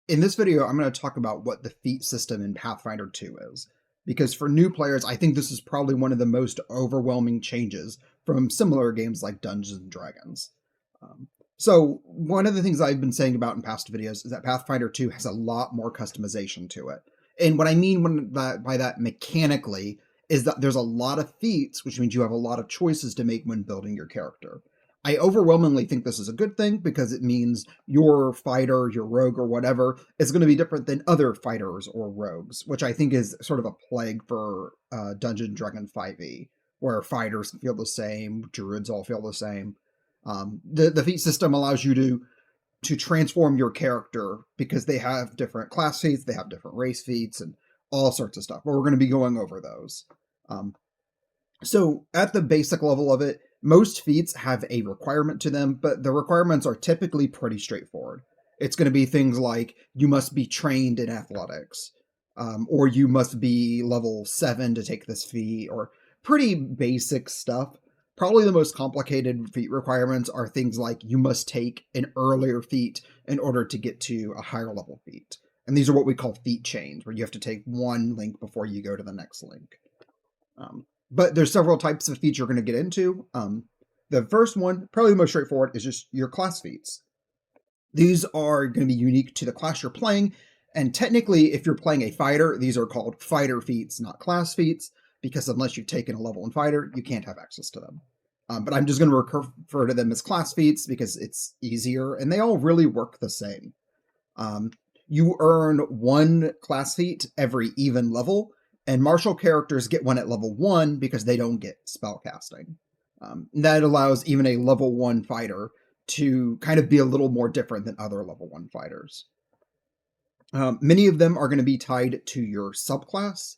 In this video, I'm going to talk about what the feat system in Pathfinder 2 is, because for new players, I think this is probably one of the most overwhelming changes from similar games like Dungeons and Dragons. So one of the things I've been saying about in past videos is that Pathfinder 2 has a lot more customization to it. And what I mean by that mechanically is that there's a lot of feats, which means you have a lot of choices to make when building your character. I overwhelmingly think this is a good thing because it means your fighter, your rogue, or whatever is going to be different than other fighters or rogues, which I think is sort of a plague for Dungeon Dragon 5e, where fighters feel the same, druids all feel the same. The feat system allows you to transform your character because they have different class feats, they have different race feats, and all sorts of stuff. But we're going to be going over those. So at the basic level of it, most feats have a requirement to them, but the requirements are typically pretty straightforward. It's going to be things like you must be trained in athletics, or you must be level 7 to take this feat, or pretty basic stuff. Probably the most complicated feat requirements are things like you must take an earlier feat in order to get to a higher level feat. And these are what we call feat chains, where you have to take one link before you go to the next link. But there's several types of feats you're going to get into. The first one, probably the most straightforward, is just your class feats. These are going to be unique to the class you're playing, and technically, if you're playing a fighter, these are called fighter feats, not class feats, because unless you've taken a level 1 fighter, you can't have access to them. But I'm just going to refer to them as class feats because it's easier, and they all really work the same. You earn one class feat every even level, and martial characters get one at level 1 because they don't get spellcasting. That allows even a level 1 fighter to kind of be a little more different than other level 1 fighters. Many of them are going to be tied to your subclass,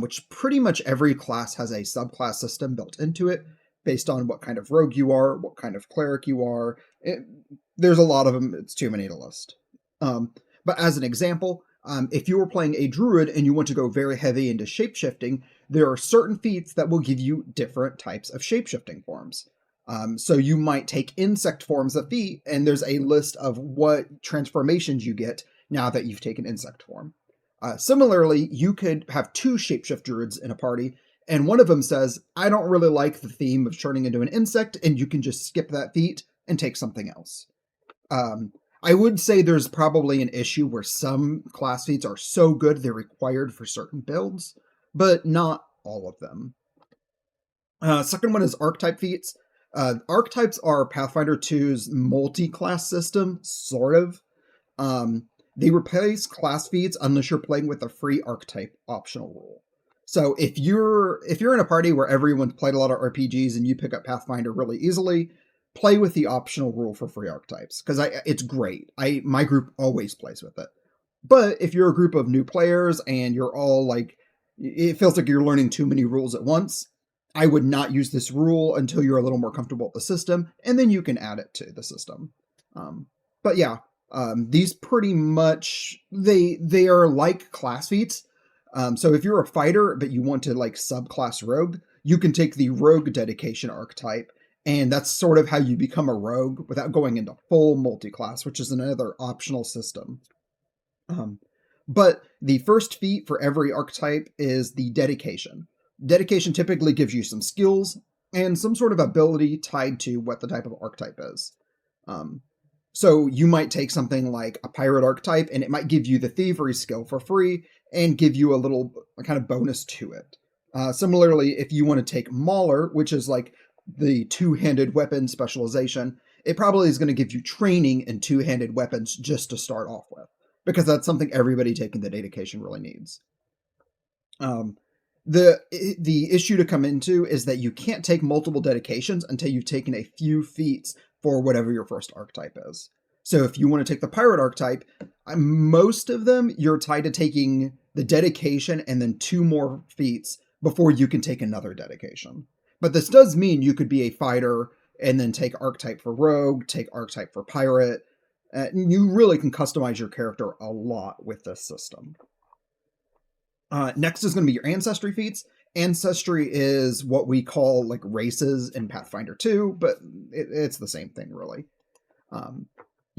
which pretty much every class has a subclass system built into it based on what kind of rogue you are, what kind of cleric you are. There's a lot of them. It's too many to list. But as an example, if you were playing a druid and you want to go very heavy into shapeshifting, there are certain feats that will give you different types of shapeshifting forms. So you might take insect forms of feat, and there's a list of what transformations you get now that you've taken insect form. Similarly, you could have two shapeshift druids in a party, and one of them says, I don't really like the theme of turning into an insect, and you can just skip that feat and take something else. I would say there's probably an issue where some class feats are so good they're required for certain builds, but not all of them. Second one is archetype feats. Archetypes are Pathfinder 2's multi-class system, sort of. They replace class feats unless you're playing with a free archetype optional rule. So if you're in a party where everyone's played a lot of RPGs and you pick up Pathfinder really easily, play with the optional rule for free archetypes, because it's great. My group always plays with it. But if you're a group of new players and you're all like, it feels like you're learning too many rules at once, I would not use this rule until you're a little more comfortable with the system, and then you can add it to the system. But yeah, these pretty much, they are like class feats. So if you're a fighter, but you want to like subclass rogue, you can take the rogue dedication archetype, and that's sort of how you become a rogue without going into full multi-class, which is another optional system. But the first feat for every archetype is the dedication. Dedication typically gives you some skills and some sort of ability tied to what the type of archetype is. So you might take something like a pirate archetype, and it might give you the thievery skill for free and give you a little kind of bonus to it. Similarly, if you want to take Mauler, which is like the two-handed weapon specialization, it probably is going to give you training in two-handed weapons just to start off with, because that's something everybody taking the dedication really needs. The issue to come into is that you can't take multiple dedications until you've taken a few feats for whatever your first archetype is. So if you want to take the pirate archetype, most of them you're tied to taking the dedication and then 2 more feats before you can take another dedication. But this does mean you could be a fighter and then take archetype for rogue, take archetype for pirate. You really can customize your character a lot with this system. Next is going to be your ancestry feats. Ancestry is what we call like races in Pathfinder 2, but it's the same thing really.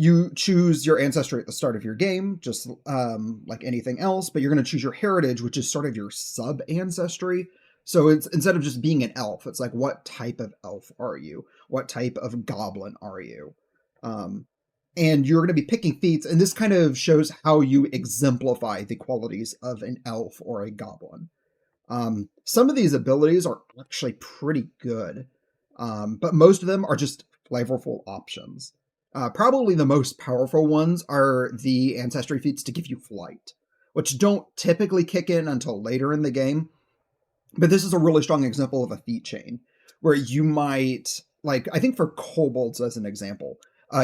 You choose your ancestry at the start of your game, just like anything else, but you're going to choose your heritage, which is sort of your sub ancestry. So it's instead of just being an elf, it's like, what type of elf are you? What type of goblin are you? Um, and you're going to be picking feats, and this kind of shows how you exemplify the qualities of an elf or a goblin. Some of these abilities are actually pretty good, but most of them are just flavorful options. Probably the most powerful ones are the ancestry feats to give you flight, which don't typically kick in until later in the game. But this is a really strong example of a feat chain where you might, like, I think for kobolds as an example,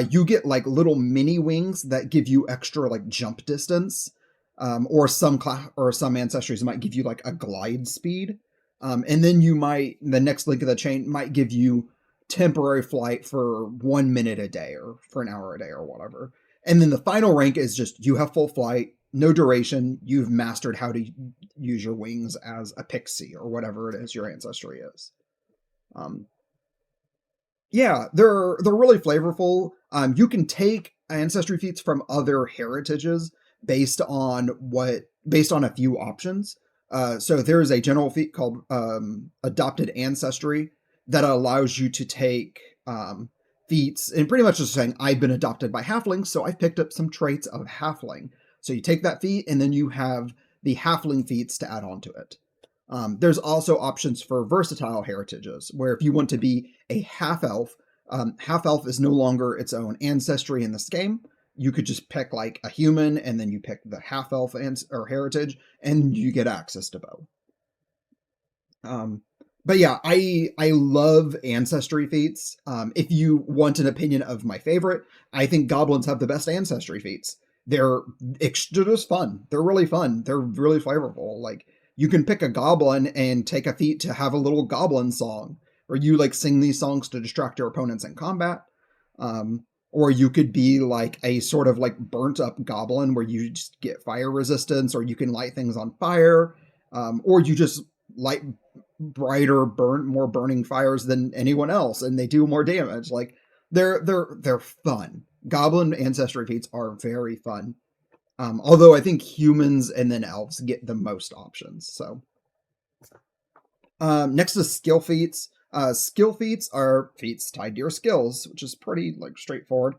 you get like little mini wings that give you extra like jump distance, or some ancestries might give you like a glide speed, and then you might the next link of the chain might give you temporary flight for 1 minute a day or for an hour a day or whatever. And then the final rank is just you have full flight, no duration. You've mastered how to use your wings as a pixie or whatever it is your ancestry is. Um, yeah, they're really flavorful. You can take ancestry feats from other heritages based on a few options. So there is a general feat called adopted ancestry that allows you to take feats and pretty much just saying I've been adopted by halflings, so I've picked up some traits of halfling. So you take that feat and then you have the halfling feats to add on to it. There's also options for versatile heritages, where if you want to be a half elf is no longer its own ancestry in this game. You could just pick like a human, and then you pick the half elf or heritage, and you get access to both. Um, but yeah, I love ancestry feats. If you want an opinion of my favorite, I think goblins have the best ancestry feats. They're just fun. They're really fun. They're really flavorful. Like you can pick a goblin and take a feat to have a little goblin song, or you like sing these songs to distract your opponents in combat. Or you could be like a sort of like burnt up goblin where you just get fire resistance, or you can light things on fire, or you just light more burning fires than anyone else, and they do more damage. Like they're fun. Goblin ancestry feats are very fun. Although I think humans and then elves get the most options. So next is skill feats. Skill feats are feats tied to your skills, which is pretty like straightforward.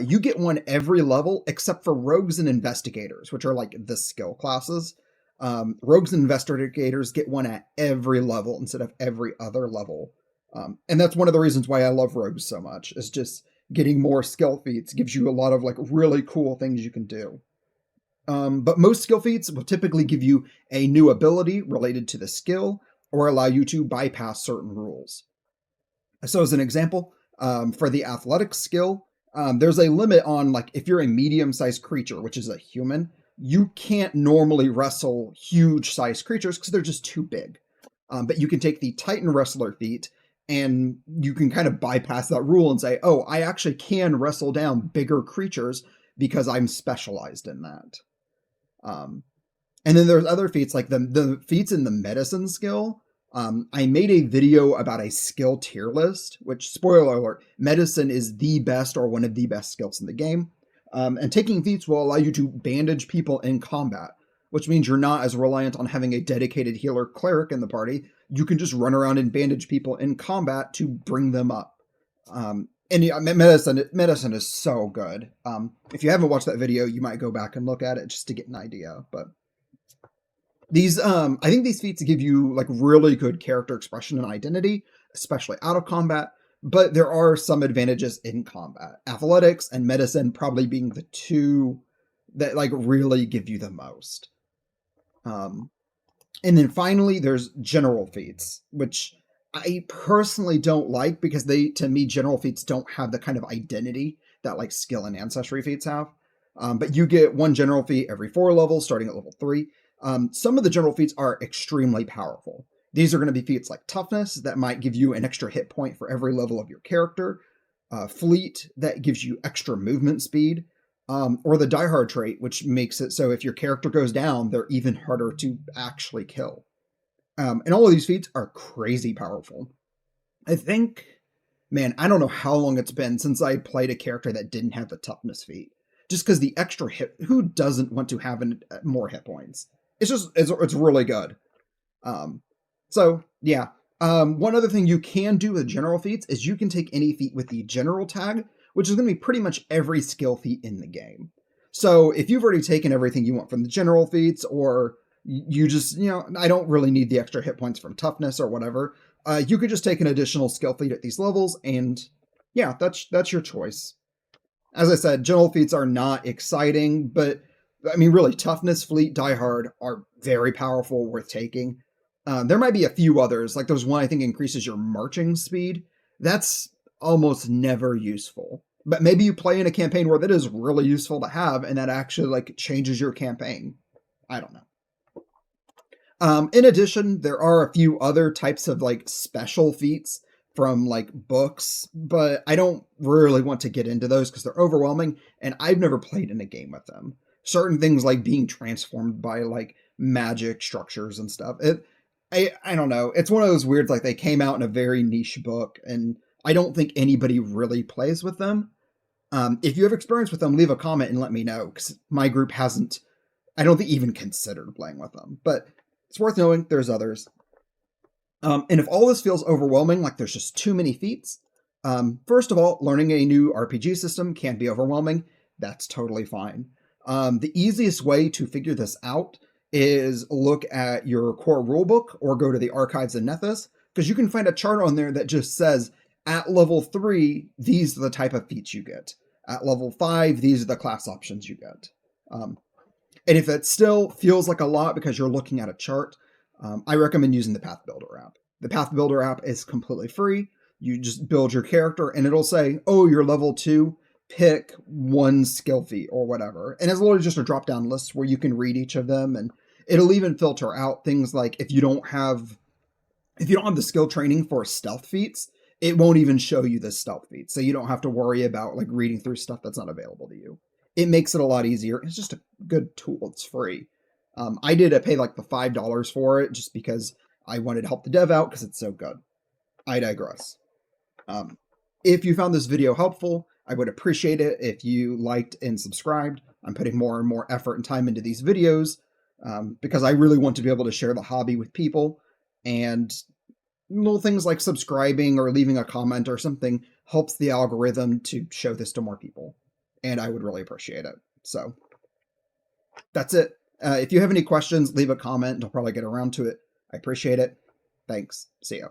You get one every level except for rogues and investigators, which are like the skill classes. Rogues and investigators get one at every level instead of every other level. And that's one of the reasons why I love rogues so much, is just getting more skill feats gives you a lot of like really cool things you can do. But most skill feats will typically give you a new ability related to the skill or allow you to bypass certain rules. So as an example, for the athletics skill, there's a limit on like if you're a medium-sized creature, which is a human, you can't normally wrestle huge-sized creatures because they're just too big. But you can take the Titan Wrestler feat, and you can kind of bypass that rule and say, oh, I actually can wrestle down bigger creatures because I'm specialized in that. Um, and then there's other feats like the feats in the medicine skill. I made a video about a skill tier list, which, spoiler alert, medicine is the best or one of the best skills in the game. And taking feats will allow you to bandage people in combat, which means you're not as reliant on having a dedicated healer cleric in the party. You can just run around and bandage people in combat to bring them up. And medicine is so good. If you haven't watched that video, you might go back and look at it just to get an idea. But these, I think these feats give you like really good character expression and identity, especially out of combat. But there are some advantages in combat. Athletics and medicine probably being the two that like really give you the most. Um, and then finally, there's general feats, which I personally don't like because to me, general feats don't have the kind of identity that like skill and ancestry feats have. But you get one general feat every 4 levels, starting at level 3. Some of the general feats are extremely powerful. These are going to be feats like toughness that might give you an extra hit point for every level of your character, fleet that gives you extra movement speed, or the Die Hard trait, which makes it so if your character goes down, they're even harder to actually kill. And all of these feats are crazy powerful. I think Man, I don't know how long it's been since I played a character that didn't have the toughness feat. Just because the extra hit, who doesn't want to have more hit points? It's really good. Um, so yeah. One other thing you can do with general feats is you can take any feat with the general tag, which is going to be pretty much every skill feat in the game. So if you've already taken everything you want from the general feats, or you just, I don't really need the extra hit points from toughness or whatever, you could just take an additional skill feat at these levels, and yeah, that's your choice. As I said, general feats are not exciting, but I mean, really, toughness, fleet, die hard are very powerful, worth taking. There might be a few others, like there's one I think increases your marching speed. That's almost never useful. But maybe you play in a campaign where that is really useful to have, and that actually like changes your campaign. I don't know. In addition, there are a few other types of like special feats from like books, but I don't really want to get into those because they're overwhelming and I've never played in a game with them. Certain things like being transformed by like magic structures and stuff. I don't know. It's one of those weird like they came out in a very niche book and I don't think anybody really plays with them. If you have experience with them, leave a comment and let me know because my group hasn't. I don't think even considered playing with them, but it's worth knowing there's others. And if all this feels overwhelming, like there's just too many feats, first of all, learning a new RPG system can be overwhelming. That's totally fine. The easiest way to figure this out is look at your core rulebook or go to the archives in Nethys, because you can find a chart on there that just says at level 3, these are the type of feats you get. At level 5, these are the class options you get. And if it still feels like a lot because you're looking at a chart, I recommend using the Path Builder app. The Path Builder app is completely free. You just build your character and it'll say, oh, you're level 2, pick one skill feat or whatever. And it's literally just a drop down list where you can read each of them, and it'll even filter out things like if you don't have the skill training for stealth feats, it won't even show you the stealth feats. So you don't have to worry about like reading through stuff that's not available to you. It makes it a lot easier. It's just a good tool. It's free. I did pay like the $5 for it just because I wanted to help the dev out because it's so good. I digress. If you found this video helpful, I would appreciate it if you liked and subscribed. I'm putting more and more effort and time into these videos because I really want to be able to share the hobby with people. And little things like subscribing or leaving a comment or something helps the algorithm to show this to more people. And I would really appreciate it. So that's it. If you have any questions, leave a comment. I'll probably get around to it. I appreciate it. Thanks. See ya.